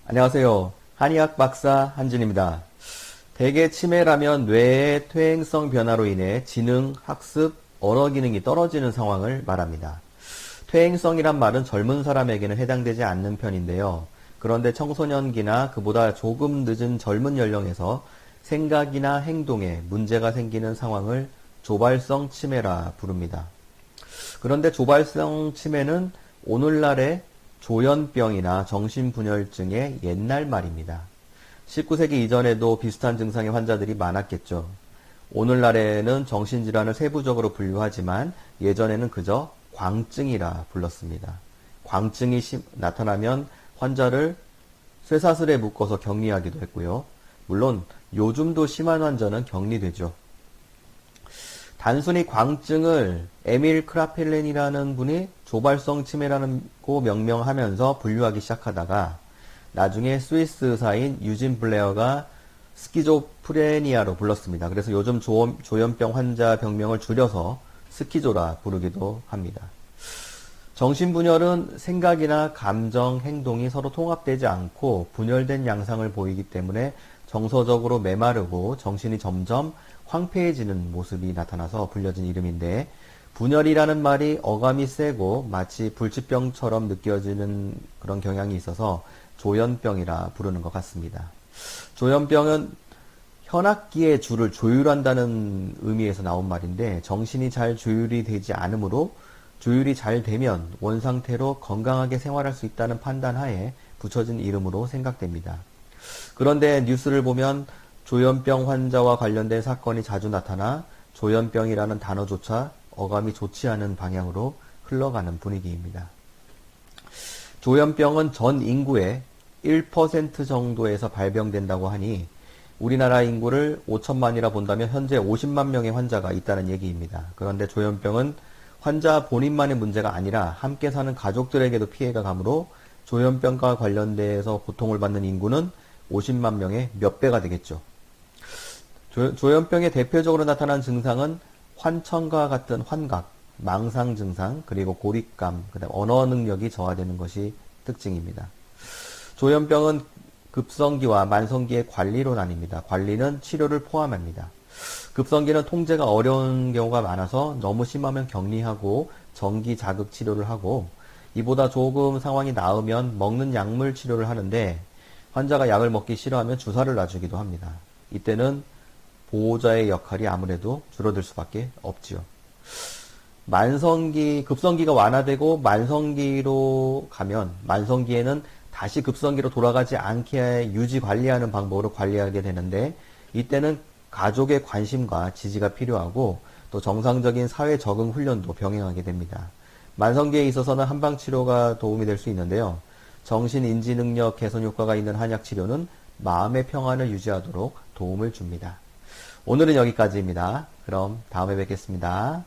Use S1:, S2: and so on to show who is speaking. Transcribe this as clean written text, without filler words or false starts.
S1: 안녕하세요. 한의학 박사 한진입니다. 대개 치매라면 뇌의 퇴행성 변화로 인해 지능, 학습, 언어 기능이 떨어지는 상황을 말합니다. 퇴행성이란 말은 젊은 사람에게는 해당되지 않는 편인데요. 그런데 청소년기나 그보다 조금 늦은 젊은 연령에서 생각이나 행동에 문제가 생기는 상황을 조발성 치매라 부릅니다. 그런데 조발성 치매는 오늘날의 조현병이나 정신분열증의 옛날 말입니다. 19세기 이전에도 비슷한 증상의 환자들이 많았겠죠. 오늘날에는 정신질환을 세부적으로 분류하지만 예전에는 그저 광증이라 불렀습니다. 광증이 나타나면 환자를 쇠사슬에 묶어서 격리하기도 했고요. 물론 요즘도 심한 환자는 격리되죠. 단순히 광증을 에밀 크라펠렌이라는 분이 조발성 치매라고 명명하면서 분류하기 시작하다가 나중에 스위스 의사인 유진 블레어가 스키조프레니아로 불렀습니다. 그래서 요즘 조현병 환자 병명을 줄여서 스키조라 부르기도 합니다. 정신분열은 생각이나 감정, 행동이 서로 통합되지 않고 분열된 양상을 보이기 때문에 정서적으로 메마르고 정신이 점점 황폐해지는 모습이 나타나서 불려진 이름인데, 분열이라는 말이 어감이 세고 마치 불치병처럼 느껴지는 그런 경향이 있어서 조현병이라 부르는 것 같습니다. 조현병은 현악기의 줄을 조율한다는 의미에서 나온 말인데, 정신이 잘 조율이 되지 않으므로 조율이 잘 되면 원상태로 건강하게 생활할 수 있다는 판단하에 붙여진 이름으로 생각됩니다. 그런데 뉴스를 보면 조현병 환자와 관련된 사건이 자주 나타나 조현병이라는 단어조차 어감이 좋지 않은 방향으로 흘러가는 분위기입니다. 조현병은 전 인구의 1% 정도에서 발병된다고 하니 우리나라 인구를 5천만이라 본다면 현재 50만 명의 환자가 있다는 얘기입니다. 그런데 조현병은 환자 본인만의 문제가 아니라 함께 사는 가족들에게도 피해가 가므로 조현병과 관련돼서 고통을 받는 인구는 50만 명의 몇 배가 되겠죠. 조현병의 대표적으로 나타난 증상은 환청과 같은 환각, 망상 증상, 그리고 고립감, 그다음 언어 능력이 저하되는 것이 특징입니다. 조현병은 급성기와 만성기의 관리로 나뉩니다. 관리는 치료를 포함합니다. 급성기는 통제가 어려운 경우가 많아서 너무 심하면 격리하고 정기 자극 치료를 하고, 이보다 조금 상황이 나으면 먹는 약물 치료를 하는데 환자가 약을 먹기 싫어하면 주사를 놔주기도 합니다. 이때는 보호자의 역할이 아무래도 줄어들 수밖에 없지요. 급성기가 완화되고 만성기로 가면 만성기에는 다시 급성기로 돌아가지 않게 유지 관리하는 방법으로 관리하게 되는데, 이때는 가족의 관심과 지지가 필요하고 또 정상적인 사회 적응 훈련도 병행하게 됩니다. 만성기에 있어서는 한방치료가 도움이 될 수 있는데요. 정신인지 능력 개선 효과가 있는 한약치료는 마음의 평안을 유지하도록 도움을 줍니다. 오늘은 여기까지입니다. 그럼 다음에 뵙겠습니다.